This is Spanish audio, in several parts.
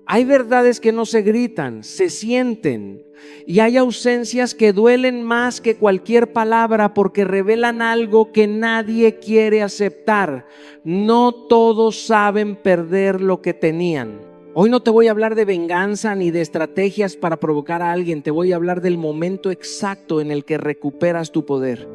Hay verdades que no se gritan, se sienten. Y hay ausencias que duelen más que cualquier palabra porque revelan algo que nadie quiere aceptar. No todos saben perder lo que tenían. Hoy no te voy a hablar de venganza ni de estrategias para provocar a alguien. Te voy a hablar del momento exacto en el que recuperas tu poder.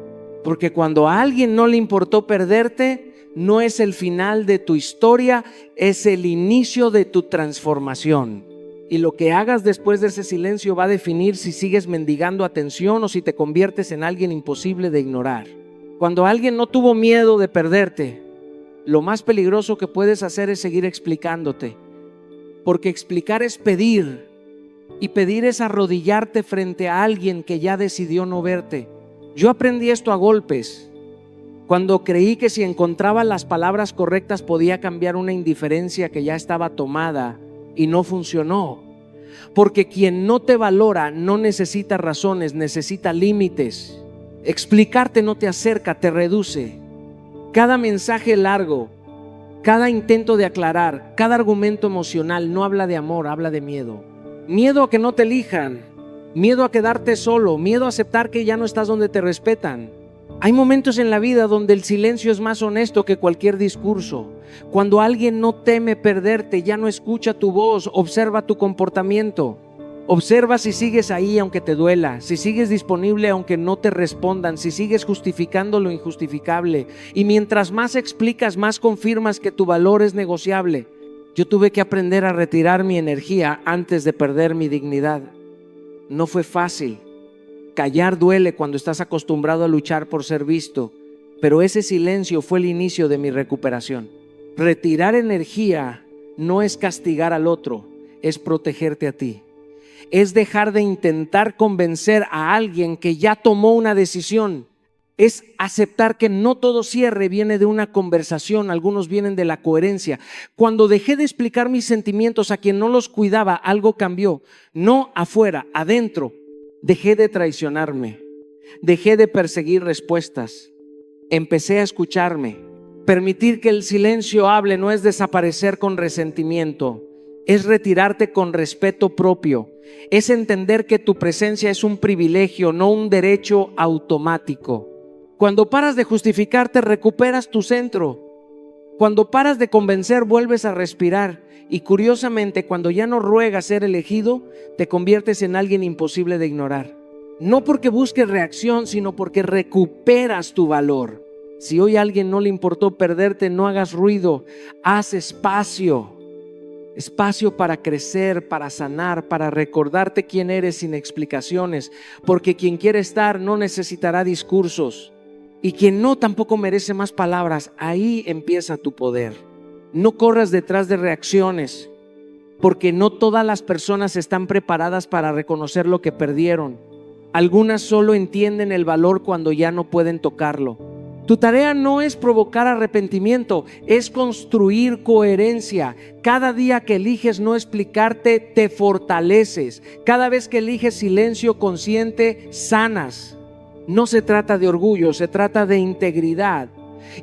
Porque cuando a alguien no le importó perderte, no es el final de tu historia, es el inicio de tu transformación. Y lo que hagas después de ese silencio va a definir si sigues mendigando atención o si te conviertes en alguien imposible de ignorar. Cuando alguien no tuvo miedo de perderte, lo más peligroso que puedes hacer es seguir explicándote. Porque explicar es pedir, y pedir es arrodillarte frente a alguien que ya decidió no verte. Yo aprendí esto a golpes, cuando creí que si encontraba las palabras correctas podía cambiar una indiferencia que ya estaba tomada, y no funcionó. Porque quien no te valora no necesita razones, necesita límites. Explicarte no te acerca, te reduce. Cada mensaje largo, cada intento de aclarar, cada argumento emocional no habla de amor, habla de miedo. Miedo a que no te elijan, miedo a quedarte solo, miedo a aceptar que ya no estás donde te respetan. Hay momentos en la vida donde el silencio es más honesto que cualquier discurso. Cuando alguien no teme perderte, ya no escucha tu voz, observa tu comportamiento. Observa si sigues ahí aunque te duela, si sigues disponible aunque no te respondan, si sigues justificando lo injustificable. Y mientras más explicas, más confirmas que tu valor es negociable. Yo tuve que aprender a retirar mi energía antes de perder mi dignidad. No fue fácil. Callar duele cuando estás acostumbrado a luchar por ser visto, pero ese silencio fue el inicio de mi recuperación. Retirar energía no es castigar al otro, es protegerte a ti. Es dejar de intentar convencer a alguien que ya tomó una decisión. Es aceptar que no todo cierre viene de una conversación, algunos vienen de la coherencia. Cuando dejé de explicar mis sentimientos a quien no los cuidaba, algo cambió. No afuera, adentro. Dejé de traicionarme, dejé de perseguir respuestas, empecé a escucharme. Permitir que el silencio hable no es desaparecer con resentimiento, es retirarte con respeto propio, es entender que tu presencia es un privilegio, no un derecho automático. Cuando paras de justificarte, recuperas tu centro. Cuando paras de convencer, vuelves a respirar. Y curiosamente, cuando ya no ruegas ser elegido, te conviertes en alguien imposible de ignorar. No porque busques reacción, sino porque recuperas tu valor. Si hoy a alguien no le importó perderte, no hagas ruido, haz espacio. Espacio para crecer, para sanar, para recordarte quién eres sin explicaciones. Porque quien quiere estar no necesitará discursos. Y quien no tampoco merece más palabras. Ahí empieza tu poder. No corras detrás de reacciones, porque no todas las personas están preparadas para reconocer lo que perdieron. Algunas solo entienden el valor cuando ya no pueden tocarlo. Tu tarea no es provocar arrepentimiento, es construir coherencia. Cada día que eliges no explicarte, te fortaleces. Cada vez que eliges silencio consciente, sanas. No se trata de orgullo, se trata de integridad.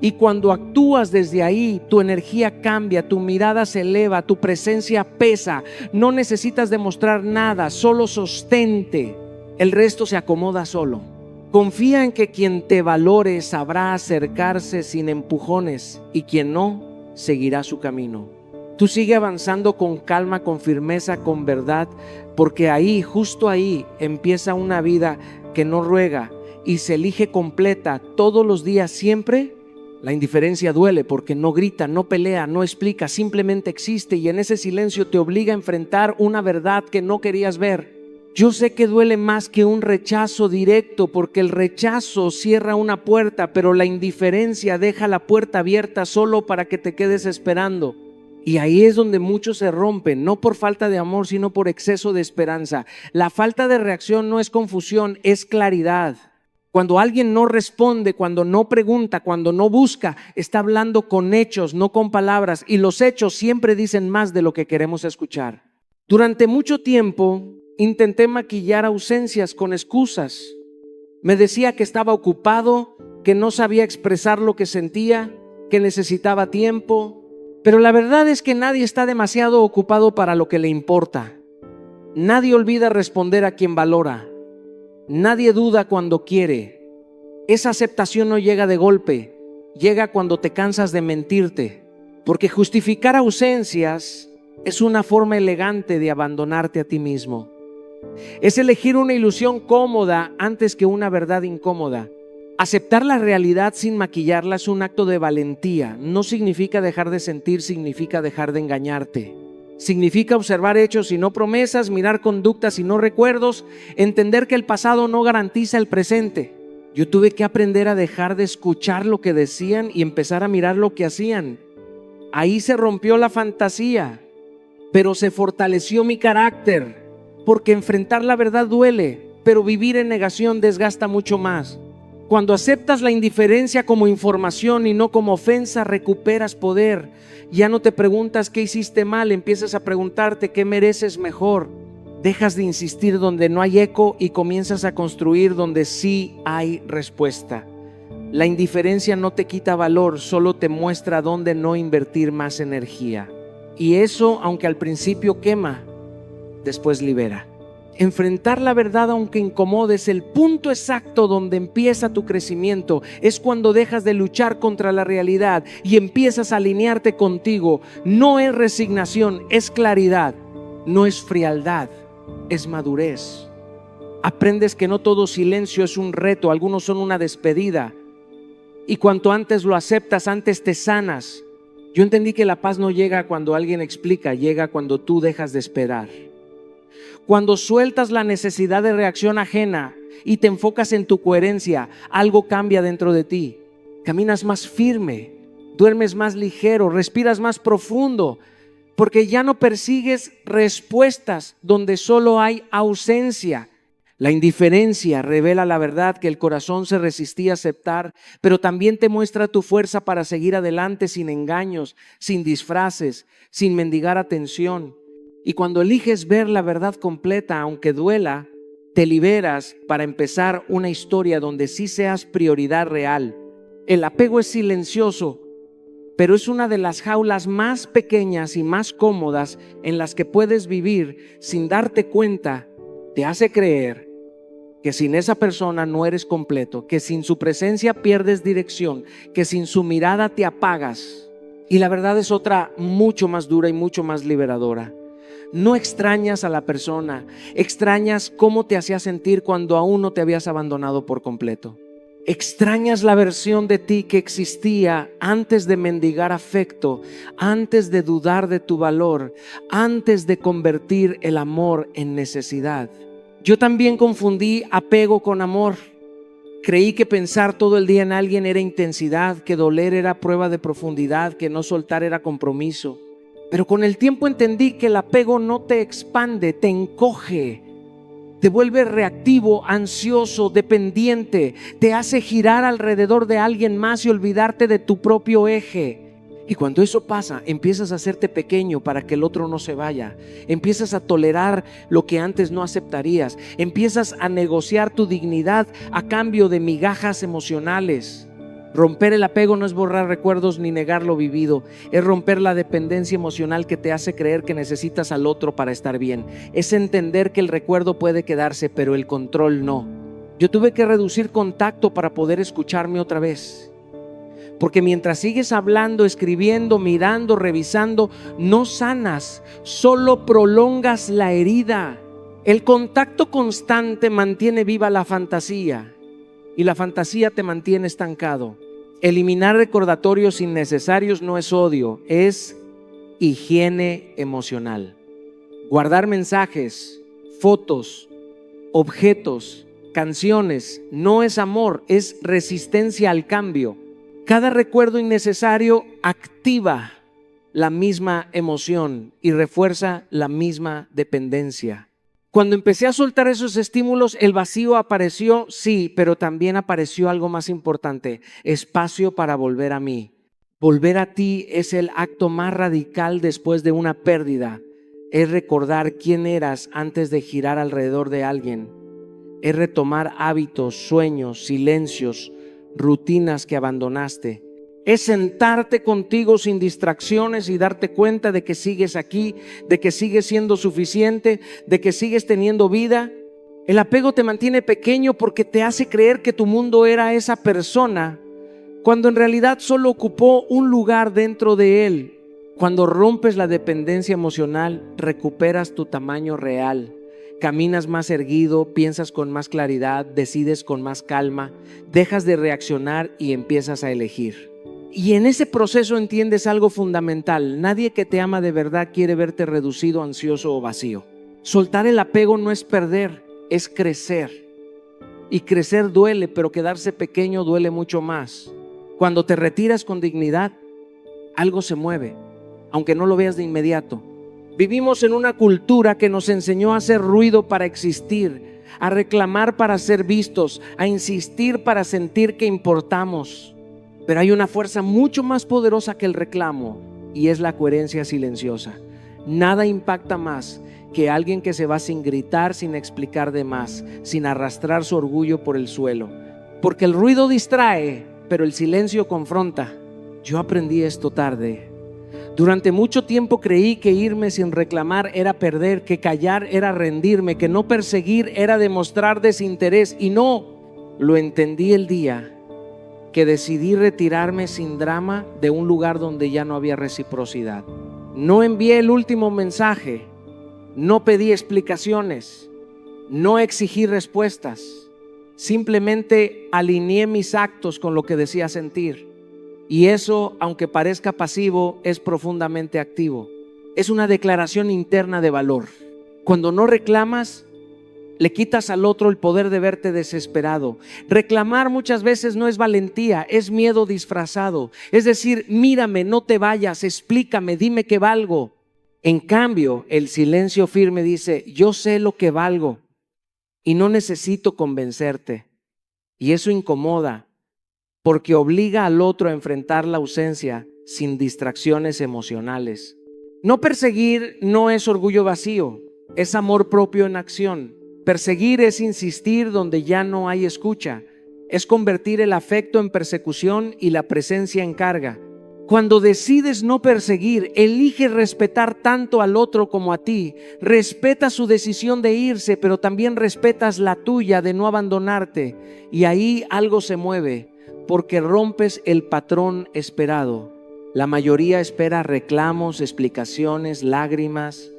Y cuando actúas desde ahí, tu energía cambia, tu mirada se eleva, tu presencia pesa. No necesitas demostrar nada, solo sostente. El resto se acomoda solo. Confía en que quien te valore sabrá acercarse sin empujones y quien no, seguirá su camino. Tú sigue avanzando con calma, con firmeza, con verdad, porque ahí, justo ahí, empieza una vida que no ruega y se elige completa todos los días, siempre. La indiferencia duele porque no grita, no pelea, no explica, simplemente existe y en ese silencio te obliga a enfrentar una verdad que no querías ver. Yo sé que duele más que un rechazo directo porque el rechazo cierra una puerta, pero la indiferencia deja la puerta abierta solo para que te quedes esperando. Y ahí es donde muchos se rompen, no por falta de amor, sino por exceso de esperanza. La falta de reacción no es confusión, es claridad. Cuando alguien no responde, cuando no pregunta, cuando no busca, está hablando con hechos, no con palabras. Y los hechos siempre dicen más de lo que queremos escuchar. Durante mucho tiempo intenté maquillar ausencias con excusas. Me decía que estaba ocupado, que no sabía expresar lo que sentía, que necesitaba tiempo. Pero la verdad es que nadie está demasiado ocupado para lo que le importa. Nadie olvida responder a quien valora. Nadie duda cuando quiere. Esa aceptación no llega de golpe, llega cuando te cansas de mentirte. Porque justificar ausencias es una forma elegante de abandonarte a ti mismo. Es elegir una ilusión cómoda antes que una verdad incómoda. Aceptar la realidad sin maquillarla es un acto de valentía. No significa dejar de sentir, significa dejar de engañarte. Significa observar hechos y no promesas, mirar conductas y no recuerdos, entender que el pasado no garantiza el presente. Yo tuve que aprender a dejar de escuchar lo que decían y empezar a mirar lo que hacían. Ahí se rompió la fantasía, pero se fortaleció mi carácter, porque enfrentar la verdad duele, pero vivir en negación desgasta mucho más. Cuando aceptas la indiferencia como información y no como ofensa, recuperas poder. Ya no te preguntas qué hiciste mal, empiezas a preguntarte qué mereces mejor. Dejas de insistir donde no hay eco y comienzas a construir donde sí hay respuesta. La indiferencia no te quita valor, solo te muestra dónde no invertir más energía. Y eso, aunque al principio quema, después libera. Enfrentar la verdad, aunque incomode, es el punto exacto donde empieza tu crecimiento. Es cuando dejas de luchar contra la realidad y empiezas a alinearte contigo. No es resignación, es claridad. No es frialdad, es madurez. Aprendes que no todo silencio es un reto, algunos son una despedida. Y cuanto antes lo aceptas, antes te sanas. Yo entendí que la paz no llega cuando alguien explica, llega cuando tú dejas de esperar. Cuando sueltas la necesidad de reacción ajena y te enfocas en tu coherencia, algo cambia dentro de ti. Caminas más firme, duermes más ligero, respiras más profundo, porque ya no persigues respuestas donde solo hay ausencia. La indiferencia revela la verdad que el corazón se resistía a aceptar, pero también te muestra tu fuerza para seguir adelante sin engaños, sin disfraces, sin mendigar atención. Y cuando eliges ver la verdad completa, aunque duela, te liberas para empezar una historia donde sí seas prioridad real. El apego es silencioso, pero es una de las jaulas más pequeñas y más cómodas en las que puedes vivir sin darte cuenta. Te hace creer que sin esa persona no eres completo, que sin su presencia pierdes dirección, que sin su mirada te apagas. Y la verdad es otra mucho más dura y mucho más liberadora. No extrañas a la persona, extrañas cómo te hacía sentir cuando aún no te habías abandonado por completo. Extrañas la versión de ti que existía antes de mendigar afecto, antes de dudar de tu valor, antes de convertir el amor en necesidad. Yo también confundí apego con amor. Creí que pensar todo el día en alguien era intensidad, que doler era prueba de profundidad, que no soltar era compromiso. Pero con el tiempo entendí que el apego no te expande, te encoge, te vuelve reactivo, ansioso, dependiente, te hace girar alrededor de alguien más y olvidarte de tu propio eje. Y cuando eso pasa, empiezas a hacerte pequeño para que el otro no se vaya. Empiezas a tolerar lo que antes no aceptarías. Empiezas a negociar tu dignidad a cambio de migajas emocionales. Romper el apego no es borrar recuerdos ni negar lo vivido. Es romper la dependencia emocional que te hace creer que necesitas al otro para estar bien. Es entender que el recuerdo puede quedarse, pero el control no. Yo tuve que reducir contacto para poder escucharme otra vez. Porque mientras sigues hablando, escribiendo, mirando, revisando, no sanas, solo prolongas la herida. El contacto constante mantiene viva la fantasía y la fantasía te mantiene estancado. Eliminar recordatorios innecesarios no es odio, es higiene emocional. Guardar mensajes, fotos, objetos, canciones no es amor, es resistencia al cambio. Cada recuerdo innecesario activa la misma emoción y refuerza la misma dependencia. Cuando empecé a soltar esos estímulos, el vacío apareció, sí, pero también apareció algo más importante: espacio para volver a mí. Volver a ti es el acto más radical después de una pérdida. Es recordar quién eras antes de girar alrededor de alguien. Es retomar hábitos, sueños, silencios, rutinas que abandonaste. Es sentarte contigo sin distracciones y darte cuenta de que sigues aquí, de que sigues siendo suficiente, de que sigues teniendo vida. El apego te mantiene pequeño porque te hace creer que tu mundo era esa persona, cuando en realidad solo ocupó un lugar dentro de él. Cuando rompes la dependencia emocional, recuperas tu tamaño real. Caminas más erguido, piensas con más claridad, decides con más calma, dejas de reaccionar y empiezas a elegir. Y en ese proceso entiendes algo fundamental: nadie que te ama de verdad quiere verte reducido, ansioso o vacío. Soltar el apego no es perder, es crecer. Y crecer duele, pero quedarse pequeño duele mucho más. Cuando te retiras con dignidad, algo se mueve, aunque no lo veas de inmediato. Vivimos en una cultura que nos enseñó a hacer ruido para existir, a reclamar para ser vistos, a insistir para sentir que importamos. Pero hay una fuerza mucho más poderosa que el reclamo, y es la coherencia silenciosa. Nada impacta más que alguien que se va sin gritar, sin explicar de más, sin arrastrar su orgullo por el suelo. Porque el ruido distrae, pero el silencio confronta. Yo aprendí esto tarde. Durante mucho tiempo creí que irme sin reclamar era perder, que callar era rendirme, que no perseguir era demostrar desinterés. Y no, lo entendí el día que decidí retirarme sin drama de un lugar donde ya no había reciprocidad. No envié el último mensaje, no pedí explicaciones, no exigí respuestas. Simplemente alineé mis actos con lo que decía sentir. Y eso, aunque parezca pasivo, es profundamente activo. Es una declaración interna de valor. Cuando no reclamas, le quitas al otro el poder de verte desesperado. Reclamar muchas veces no es valentía, es miedo disfrazado. Es decir, mírame, no te vayas, explícame, dime que valgo. En cambio, el silencio firme dice: yo sé lo que valgo y no necesito convencerte. Y eso incomoda, porque obliga al otro a enfrentar la ausencia sin distracciones emocionales. No perseguir no es orgullo vacío, es amor propio en acción. Perseguir es insistir donde ya no hay escucha, es convertir el afecto en persecución y la presencia en carga. Cuando decides no perseguir, elige respetar tanto al otro como a ti. Respeta su decisión de irse, pero también respetas la tuya de no abandonarte. Y ahí algo se mueve, porque rompes el patrón esperado. La mayoría espera reclamos, explicaciones, lágrimas.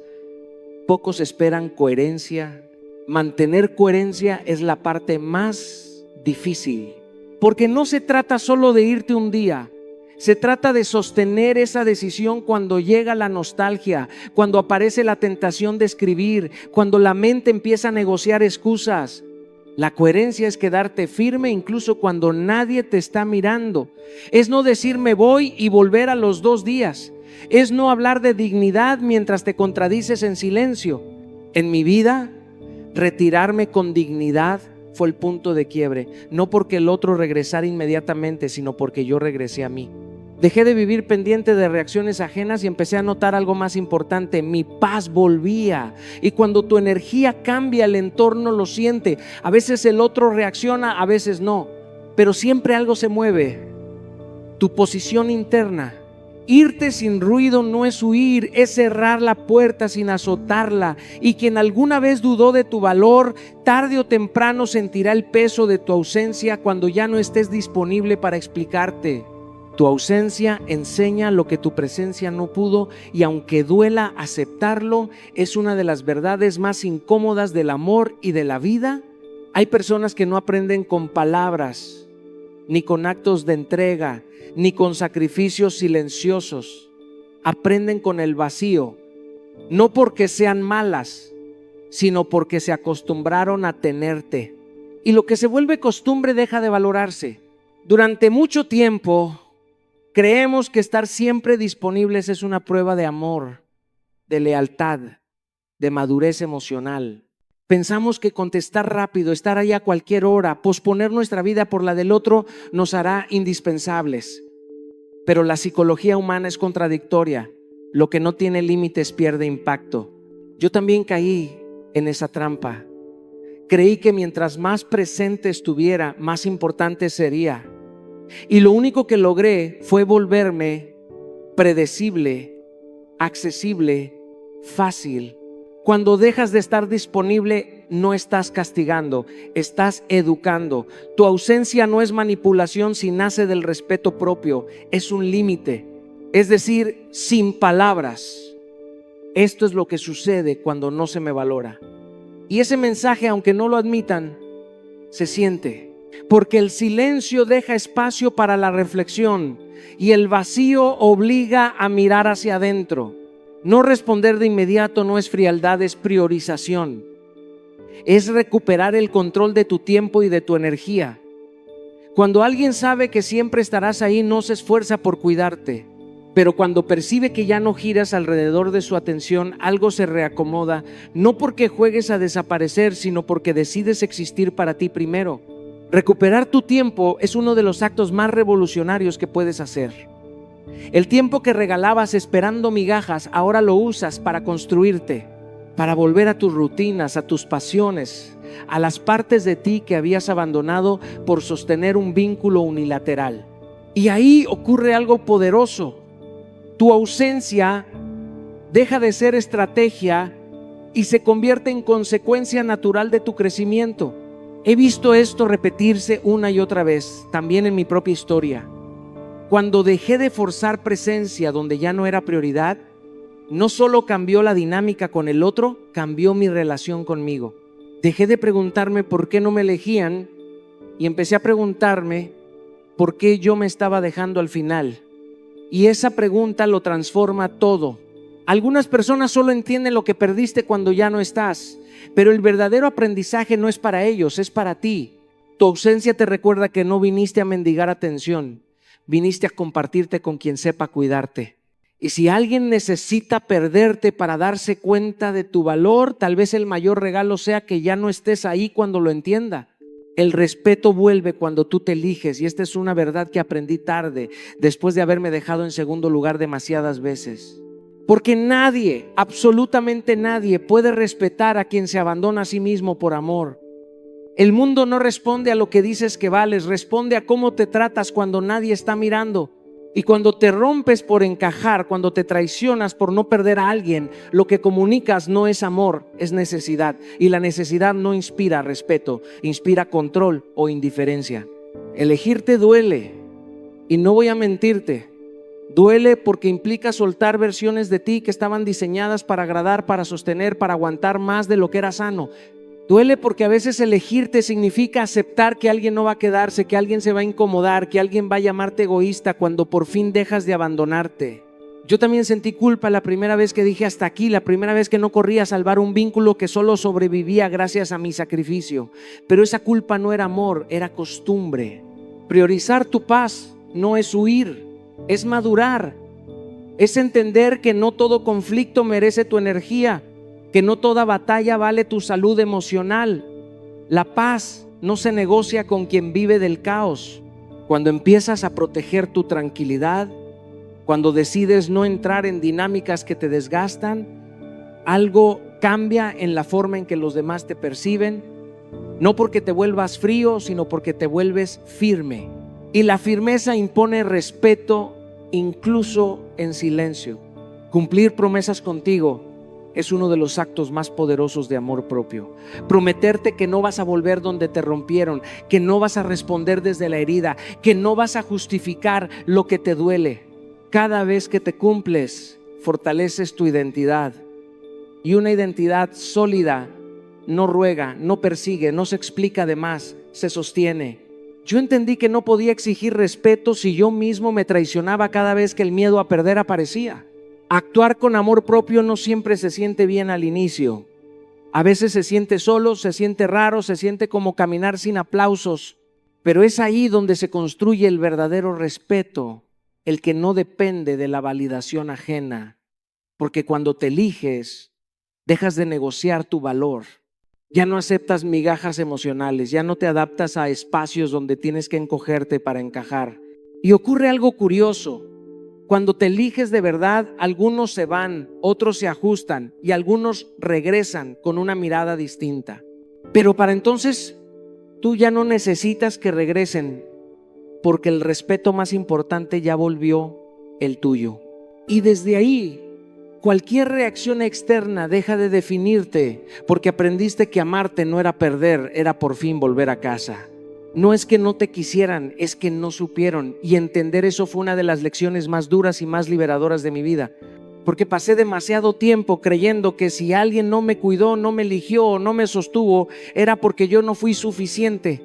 Pocos esperan coherencia. Mantener coherencia es la parte más difícil, porque no se trata solo de irte un día. Se trata de sostener esa decisión cuando llega la nostalgia, cuando aparece la tentación de escribir, cuando la mente empieza a negociar excusas. La coherencia es quedarte firme incluso cuando nadie te está mirando. Es no decir me voy y volver a los 2 días. Es no hablar de dignidad mientras te contradices en silencio. En mi vida, retirarme con dignidad fue el punto de quiebre, no porque el otro regresara inmediatamente, sino porque yo regresé a mí. Dejé de vivir pendiente de reacciones ajenas y empecé a notar algo más importante: mi paz volvía. Y cuando tu energía cambia, el entorno lo siente. A veces el otro reacciona, a veces no, pero siempre algo se mueve. Tu posición interna. Irte sin ruido no es huir, es cerrar la puerta sin azotarla. Y quien alguna vez dudó de tu valor, tarde o temprano sentirá el peso de tu ausencia cuando ya no estés disponible para explicarte. Tu ausencia enseña lo que tu presencia no pudo, y aunque duela aceptarlo, es una de las verdades más incómodas del amor y de la vida. Hay personas que no aprenden con palabras, ni con actos de entrega, ni con sacrificios silenciosos. Aprenden con el vacío, no porque sean malas, sino porque se acostumbraron a tenerte. Y lo que se vuelve costumbre deja de valorarse. Durante mucho tiempo creemos que estar siempre disponibles es una prueba de amor, de lealtad, de madurez emocional. Pensamos que contestar rápido, estar ahí a cualquier hora, posponer nuestra vida por la del otro nos hará indispensables. Pero la psicología humana es contradictoria. Lo que no tiene límites pierde impacto. Yo también caí en esa trampa. Creí que mientras más presente estuviera, más importante sería. Y lo único que logré fue volverme predecible, accesible, fácil. Cuando dejas de estar disponible, no estás castigando, estás educando. Tu ausencia no es manipulación si nace del respeto propio, es un límite. Es decir, sin palabras. Esto es lo que sucede cuando no se me valora. Y ese mensaje, aunque no lo admitan, se siente. Porque el silencio deja espacio para la reflexión y el vacío obliga a mirar hacia adentro. No responder de inmediato no es frialdad, es priorización. Es recuperar el control de tu tiempo y de tu energía. Cuando alguien sabe que siempre estarás ahí, no se esfuerza por cuidarte. Pero cuando percibe que ya no giras alrededor de su atención, algo se reacomoda, no porque juegues a desaparecer, sino porque decides existir para ti primero. Recuperar tu tiempo es uno de los actos más revolucionarios que puedes hacer. El tiempo que regalabas esperando migajas, ahora lo usas para construirte, para volver a tus rutinas, a tus pasiones, a las partes de ti que habías abandonado por sostener un vínculo unilateral. Y ahí ocurre algo poderoso. Tu ausencia deja de ser estrategia y se convierte en consecuencia natural de tu crecimiento. He visto esto repetirse una y otra vez, también en mi propia historia. Cuando dejé de forzar presencia donde ya no era prioridad, no solo cambió la dinámica con el otro, cambió mi relación conmigo. Dejé de preguntarme por qué no me elegían y empecé a preguntarme por qué yo me estaba dejando al final. Y esa pregunta lo transforma todo. Algunas personas solo entienden lo que perdiste cuando ya no estás, pero el verdadero aprendizaje no es para ellos, es para ti. Tu ausencia te recuerda que no viniste a mendigar atención, viniste a compartirte con quien sepa cuidarte. Y si alguien necesita perderte para darse cuenta de tu valor, tal vez el mayor regalo sea que ya no estés ahí cuando lo entienda. El respeto vuelve cuando tú te eliges, y esta es una verdad que aprendí tarde, después de haberme dejado en segundo lugar demasiadas veces. Porque nadie, absolutamente nadie, puede respetar a quien se abandona a sí mismo por amor. El mundo no responde a lo que dices que vales, responde a cómo te tratas cuando nadie está mirando. Y cuando te rompes por encajar, cuando te traicionas por no perder a alguien, lo que comunicas no es amor, es necesidad. Y la necesidad no inspira respeto, inspira control o indiferencia. Elegirte duele, y no voy a mentirte. Duele porque implica soltar versiones de ti que estaban diseñadas para agradar, para sostener, para aguantar más de lo que era sano. Duele porque a veces elegirte significa aceptar que alguien no va a quedarse, que alguien se va a incomodar, que alguien va a llamarte egoísta cuando por fin dejas de abandonarte. Yo también sentí culpa la primera vez que dije hasta aquí, la primera vez que no corrí a salvar un vínculo que solo sobrevivía gracias a mi sacrificio. Pero esa culpa no era amor, era costumbre. Priorizar tu paz no es huir, es madurar. Es entender que no todo conflicto merece tu energía, que no toda batalla vale tu salud emocional. La paz no se negocia con quien vive del caos. Cuando empiezas a proteger tu tranquilidad, cuando decides no entrar en dinámicas que te desgastan, algo cambia en la forma en que los demás te perciben, no porque te vuelvas frío, sino porque te vuelves firme. Y la firmeza impone respeto incluso en silencio. Cumplir promesas contigo es uno de los actos más poderosos de amor propio. Prometerte que no vas a volver donde te rompieron, que no vas a responder desde la herida, que no vas a justificar lo que te duele. Cada vez que te cumples, fortaleces tu identidad. Y una identidad sólida no ruega, no persigue, no se explica de más, se sostiene. Yo entendí que no podía exigir respeto si yo mismo me traicionaba cada vez que el miedo a perder aparecía. Actuar con amor propio no siempre se siente bien al inicio. A veces se siente solo, se siente raro, se siente como caminar sin aplausos. Pero es ahí donde se construye el verdadero respeto, el que no depende de la validación ajena. Porque cuando te eliges, dejas de negociar tu valor. Ya no aceptas migajas emocionales, ya no te adaptas a espacios donde tienes que encogerte para encajar. Y ocurre algo curioso. Cuando te eliges de verdad, algunos se van, otros se ajustan y algunos regresan con una mirada distinta. Pero para entonces, tú ya no necesitas que regresen. porque el respeto más importante ya volvió el tuyo. Y desde ahí, cualquier reacción externa deja de definirte, porque aprendiste que amarte no era perder, era por fin volver a casa. No es que no te quisieran, es que no supieron. Y entender eso fue una de las lecciones más duras y más liberadoras de mi vida. Porque pasé demasiado tiempo creyendo que si alguien no me cuidó, no me eligió o no me sostuvo, era porque yo no fui suficiente.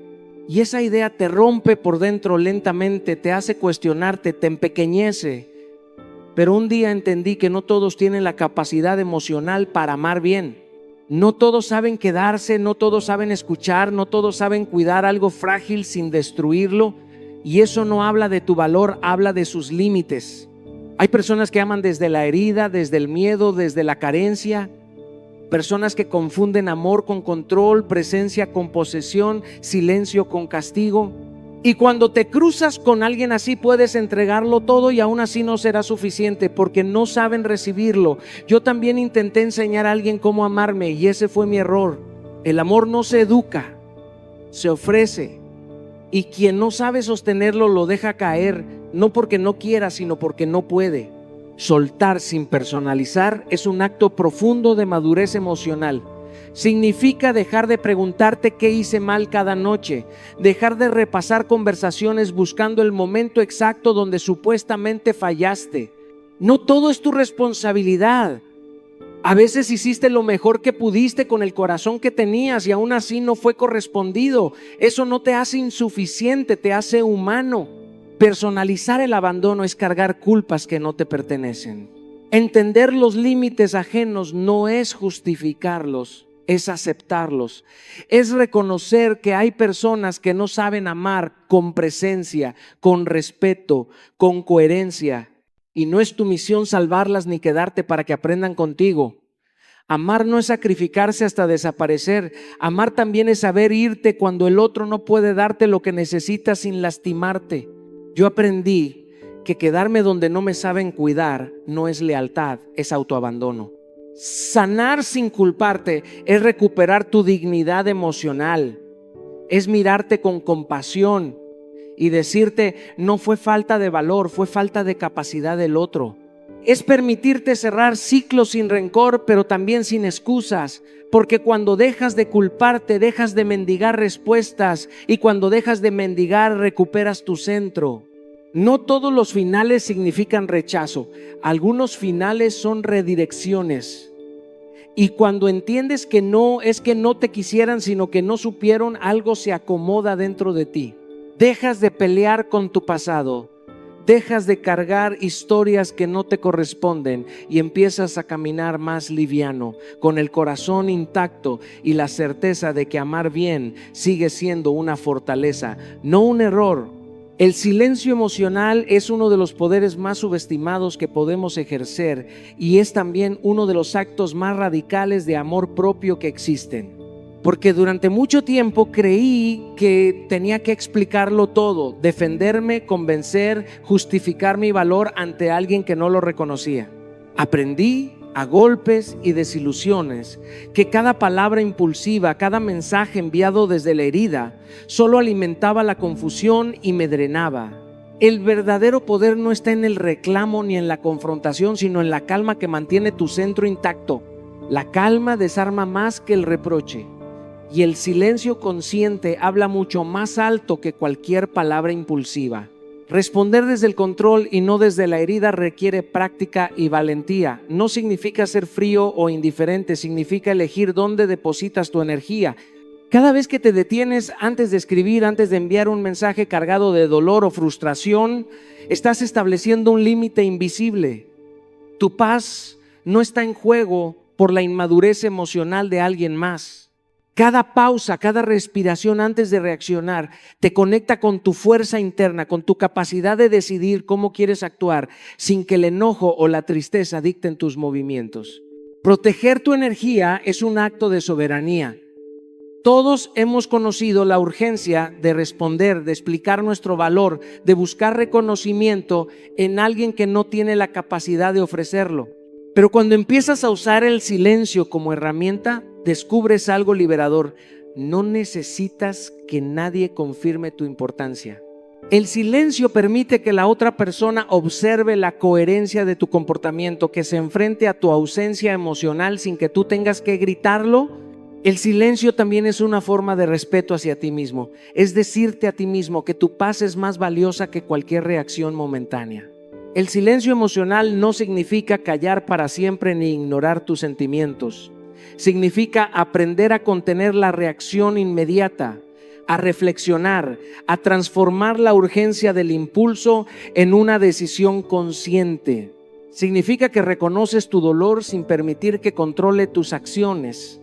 Y esa idea te rompe por dentro lentamente, te hace cuestionarte, te empequeñece. Pero un día entendí que no todos tienen la capacidad emocional para amar bien. No todos saben quedarse, no todos saben escuchar, no todos saben cuidar algo frágil sin destruirlo. Y eso no habla de tu valor, habla de sus límites. Hay personas que aman desde la herida, desde el miedo, desde la carencia. Personas que confunden amor con control, presencia con posesión, silencio con castigo. Y cuando te cruzas con alguien así puedes entregarlo todo y aún así no será suficiente porque no saben recibirlo. Yo también intenté enseñar a alguien cómo amarme y ese fue mi error. El amor no se educa, se ofrece. Y quien no sabe sostenerlo lo deja caer, no porque no quiera, sino porque no puede. Soltar sin personalizar es un acto profundo de madurez emocional. Significa dejar de preguntarte qué hice mal cada noche, dejar de repasar conversaciones buscando el momento exacto donde supuestamente fallaste. No todo es tu responsabilidad. A veces hiciste lo mejor que pudiste con el corazón que tenías y aún así no fue correspondido. Eso no te hace insuficiente, te hace humano. Personalizar el abandono es cargar culpas que no te pertenecen. Entender los límites ajenos no es justificarlos, es aceptarlos. Es reconocer que hay personas que no saben amar con presencia, con respeto, con coherencia. Y no es tu misión salvarlas ni quedarte para que aprendan contigo. Amar no es sacrificarse hasta desaparecer. Amar también es saber irte cuando el otro no puede darte lo que necesitas sin lastimarte. Yo aprendí que quedarme donde no me saben cuidar no es lealtad, es autoabandono. Sanar sin culparte es recuperar tu dignidad emocional, es mirarte con compasión y decirte no fue falta de valor, fue falta de capacidad del otro. Es permitirte cerrar ciclos sin rencor, pero también sin excusas, porque cuando dejas de culparte, dejas de mendigar respuestas y cuando dejas de mendigar, recuperas tu centro. No todos los finales significan rechazo, algunos finales son redirecciones. Y cuando entiendes que no es que no te quisieran, sino que no supieron, algo se acomoda dentro de ti. Dejas de pelear con tu pasado, dejas de cargar historias que no te corresponden y empiezas a caminar más liviano, con el corazón intacto y la certeza de que amar bien sigue siendo una fortaleza, no un error. El silencio emocional es uno de los poderes más subestimados que podemos ejercer y es también uno de los actos más radicales de amor propio que existen. Porque durante mucho tiempo creí que tenía que explicarlo todo, defenderme, convencer, justificar mi valor ante alguien que no lo reconocía. Aprendí a golpes y desilusiones que cada palabra impulsiva, cada mensaje enviado desde la herida solo alimentaba la confusión y me drenaba. El verdadero poder no está en el reclamo ni en la confrontación, sino en la calma que mantiene tu centro intacto. La calma desarma más que el reproche y el silencio consciente habla mucho más alto que cualquier palabra impulsiva. Responder desde el control y no desde la herida requiere práctica y valentía. No significa ser frío o indiferente, significa elegir dónde depositas tu energía. Cada vez que te detienes antes de escribir, antes de enviar un mensaje cargado de dolor o frustración, estás estableciendo un límite invisible. Tu paz no está en juego por la inmadurez emocional de alguien más. Cada pausa, cada respiración antes de reaccionar te conecta con tu fuerza interna, con tu capacidad de decidir cómo quieres actuar sin que el enojo o la tristeza dicten tus movimientos. Proteger tu energía es un acto de soberanía. Todos hemos conocido la urgencia de responder, de explicar nuestro valor, de buscar reconocimiento en alguien que no tiene la capacidad de ofrecerlo. Pero cuando empiezas a usar el silencio como herramienta, descubres algo liberador. No necesitas que nadie confirme tu importancia. El silencio permite que la otra persona observe la coherencia de tu comportamiento, que se enfrente a tu ausencia emocional sin que tú tengas que gritarlo. El silencio también es una forma de respeto hacia ti mismo. Es decirte a ti mismo que tu paz es más valiosa que cualquier reacción momentánea. El silencio emocional no significa callar para siempre ni ignorar tus sentimientos. Significa aprender a contener la reacción inmediata, a reflexionar, a transformar la urgencia del impulso en una decisión consciente. Significa que reconoces tu dolor sin permitir que controle tus acciones.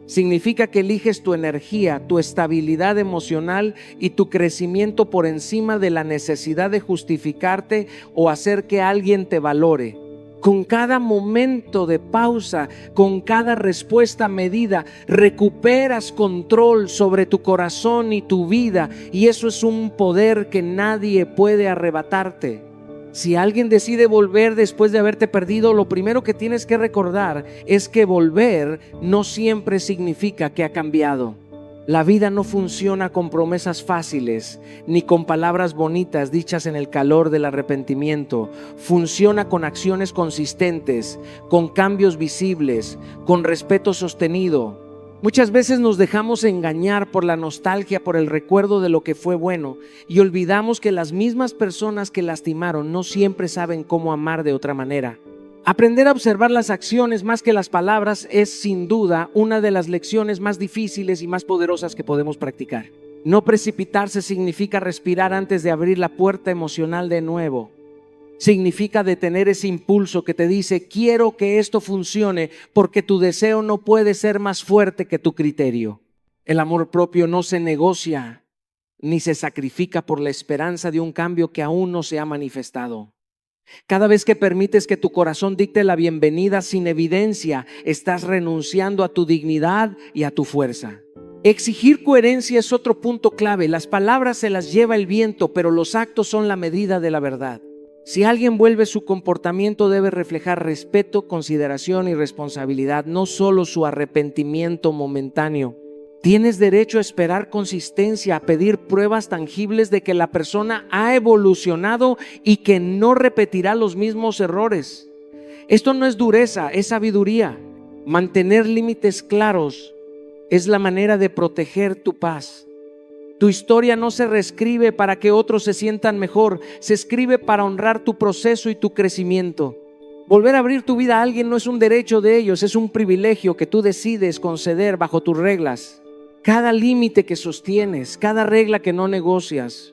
Significa que eliges tu energía, tu estabilidad emocional y tu crecimiento por encima de la necesidad de justificarte o hacer que alguien te valore. Con cada momento de pausa, con cada respuesta medida, recuperas control sobre tu corazón y tu vida, y eso es un poder que nadie puede arrebatarte. Si alguien decide volver después de haberte perdido, lo primero que tienes que recordar es que volver no siempre significa que ha cambiado. La vida no funciona con promesas fáciles, ni con palabras bonitas dichas en el calor del arrepentimiento. Funciona con acciones consistentes, con cambios visibles, con respeto sostenido. Muchas veces nos dejamos engañar por la nostalgia, por el recuerdo de lo que fue bueno, y olvidamos que las mismas personas que lastimaron no siempre saben cómo amar de otra manera. Aprender a observar las acciones más que las palabras es sin duda una de las lecciones más difíciles y más poderosas que podemos practicar. No precipitarse significa respirar antes de abrir la puerta emocional de nuevo. Significa detener ese impulso que te dice: quiero que esto funcione, porque tu deseo no puede ser más fuerte que tu criterio. El amor propio no se negocia ni se sacrifica por la esperanza de un cambio que aún no se ha manifestado. Cada vez que permites que tu corazón dicte la bienvenida sin evidencia, estás renunciando a tu dignidad y a tu fuerza. Exigir coherencia es otro punto clave. Las palabras se las lleva el viento, pero los actos son la medida de la verdad. Si alguien vuelve, su comportamiento debe reflejar respeto, consideración y responsabilidad, no solo su arrepentimiento momentáneo. Tienes derecho a esperar consistencia, a pedir pruebas tangibles de que la persona ha evolucionado y que no repetirá los mismos errores. Esto no es dureza, es sabiduría. Mantener límites claros es la manera de proteger tu paz. Tu historia no se reescribe para que otros se sientan mejor, se escribe para honrar tu proceso y tu crecimiento. Volver a abrir tu vida a alguien no es un derecho de ellos, es un privilegio que tú decides conceder bajo tus reglas. Cada límite que sostienes, cada regla que no negocias,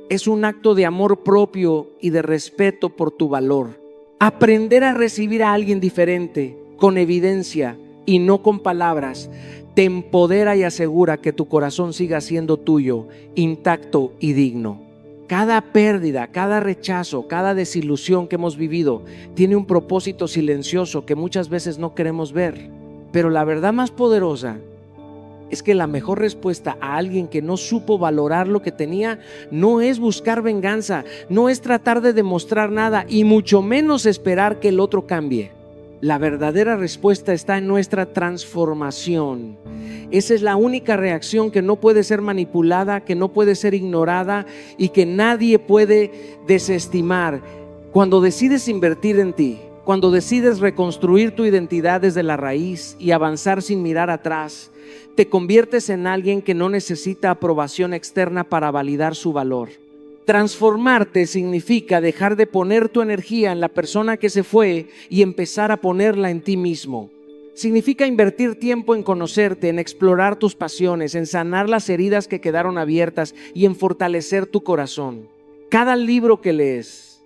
es un acto de amor propio y de respeto por tu valor. Aprender a recibir a alguien diferente, con evidencia y no con palabras, te empodera y asegura que tu corazón siga siendo tuyo, intacto y digno. Cada pérdida, cada rechazo, cada desilusión que hemos vivido tiene un propósito silencioso que muchas veces no queremos ver. Pero la verdad más poderosa es que la mejor respuesta a alguien que no supo valorar lo que tenía no es buscar venganza, no es tratar de demostrar nada y mucho menos esperar que el otro cambie. La verdadera respuesta está en nuestra transformación. Esa es la única reacción que no puede ser manipulada, que no puede ser ignorada y que nadie puede desestimar. Cuando decides invertir en ti, cuando decides reconstruir tu identidad desde la raíz y avanzar sin mirar atrás, te conviertes en alguien que no necesita aprobación externa para validar su valor. Transformarte significa dejar de poner tu energía en la persona que se fue y empezar a ponerla en ti mismo. Significa invertir tiempo en conocerte, en explorar tus pasiones, en sanar las heridas que quedaron abiertas y en fortalecer tu corazón. Cada libro que lees,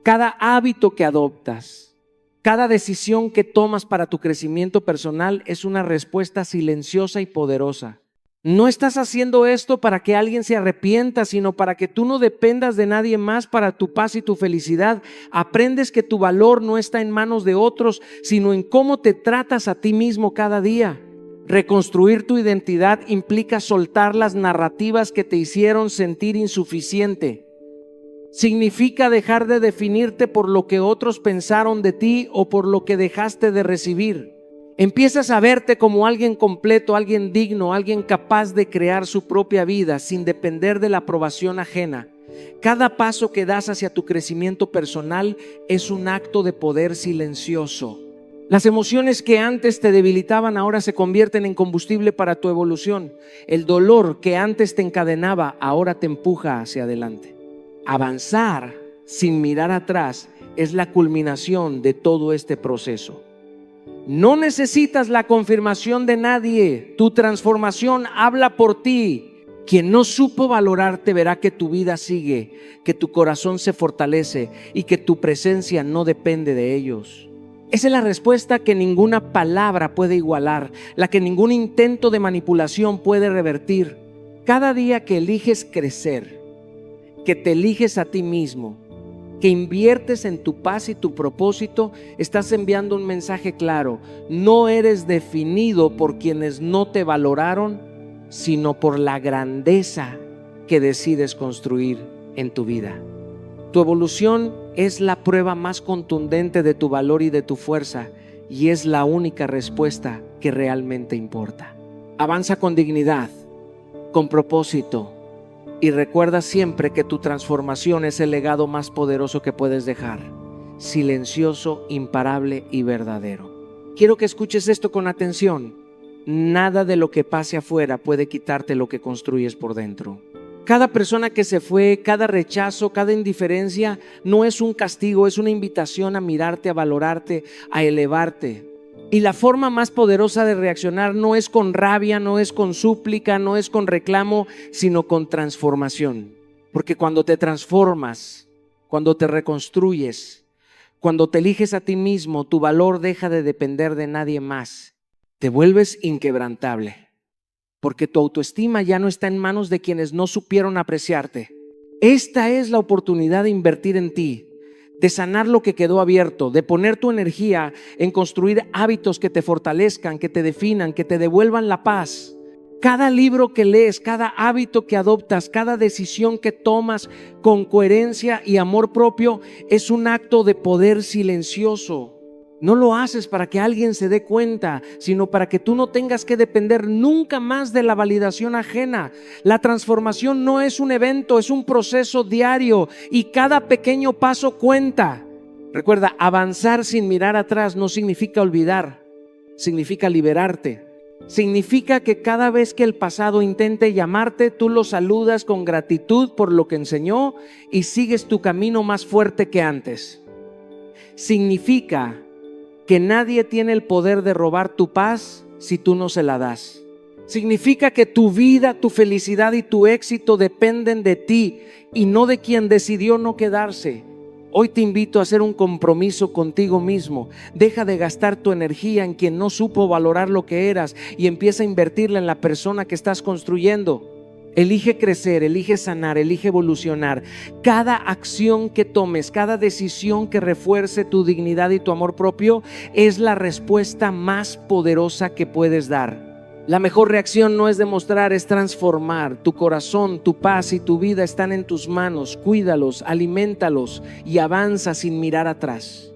cada hábito que adoptas, cada decisión que tomas para tu crecimiento personal es una respuesta silenciosa y poderosa. No estás haciendo esto para que alguien se arrepienta, sino para que tú no dependas de nadie más para tu paz y tu felicidad. Aprendes que tu valor no está en manos de otros, sino en cómo te tratas a ti mismo cada día. Reconstruir tu identidad implica soltar las narrativas que te hicieron sentir insuficiente. Significa dejar de definirte por lo que otros pensaron de ti o por lo que dejaste de recibir. Empiezas a verte como alguien completo, alguien digno, alguien capaz de crear su propia vida sin depender de la aprobación ajena. Cada paso que das hacia tu crecimiento personal es un acto de poder silencioso. Las emociones que antes te debilitaban ahora se convierten en combustible para tu evolución. El dolor que antes te encadenaba ahora te empuja hacia adelante. Avanzar sin mirar atrás es la culminación de todo este proceso. No necesitas la confirmación de nadie. Tu transformación habla por ti. Quien no supo valorarte verá que tu vida sigue, que tu corazón se fortalece y que tu presencia no depende de ellos. Esa es la respuesta que ninguna palabra puede igualar, la que ningún intento de manipulación puede revertir. Cada día que eliges crecer, que te eliges a ti mismo, que inviertes en tu paz y tu propósito, estás enviando un mensaje claro. No eres definido por quienes no te valoraron, sino por la grandeza que decides construir en tu vida. Tu evolución es la prueba más contundente de tu valor y de tu fuerza, y es la única respuesta que realmente importa. Avanza con dignidad, con propósito, y recuerda siempre que tu transformación es el legado más poderoso que puedes dejar, silencioso, imparable y verdadero. Quiero que escuches esto con atención. Nada de lo que pase afuera puede quitarte lo que construyes por dentro. Cada persona que se fue, cada rechazo, cada indiferencia no es un castigo, es una invitación a mirarte, a valorarte, a elevarte. Y la forma más poderosa de reaccionar no es con rabia, no es con súplica, no es con reclamo, sino con transformación. Porque cuando te transformas, cuando te reconstruyes, cuando te eliges a ti mismo, tu valor deja de depender de nadie más. Te vuelves inquebrantable. Porque tu autoestima ya no está en manos de quienes no supieron apreciarte. Esta es la oportunidad de invertir en ti, de sanar lo que quedó abierto, de poner tu energía en construir hábitos que te fortalezcan, que te definan, que te devuelvan la paz. Cada libro que lees, cada hábito que adoptas, cada decisión que tomas con coherencia y amor propio es un acto de poder silencioso. No lo haces para que alguien se dé cuenta, sino para que tú no tengas que depender nunca más de la validación ajena. La transformación no es un evento, es un proceso diario y cada pequeño paso cuenta. Recuerda, avanzar sin mirar atrás no significa olvidar, significa liberarte. Significa que cada vez que el pasado intente llamarte, tú lo saludas con gratitud por lo que enseñó y sigues tu camino más fuerte que antes. Significa que nadie tiene el poder de robar tu paz si tú no se la das. Significa que tu vida, tu felicidad y tu éxito dependen de ti y no de quien decidió no quedarse. Hoy te invito a hacer un compromiso contigo mismo. Deja de gastar tu energía en quien no supo valorar lo que eras y empieza a invertirla en la persona que estás construyendo. Elige crecer, elige sanar, elige evolucionar. Cada acción que tomes, cada decisión que refuerce tu dignidad y tu amor propio es la respuesta más poderosa que puedes dar. La mejor reacción no es demostrar, es transformar. Tu corazón, tu paz y tu vida están en tus manos. Cuídalos, alimentalos y avanza sin mirar atrás.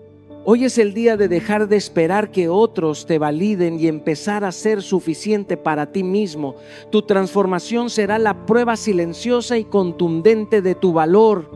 Hoy es el día de dejar de esperar que otros te validen y empezar a ser suficiente para ti mismo. Tu transformación será la prueba silenciosa y contundente de tu valor.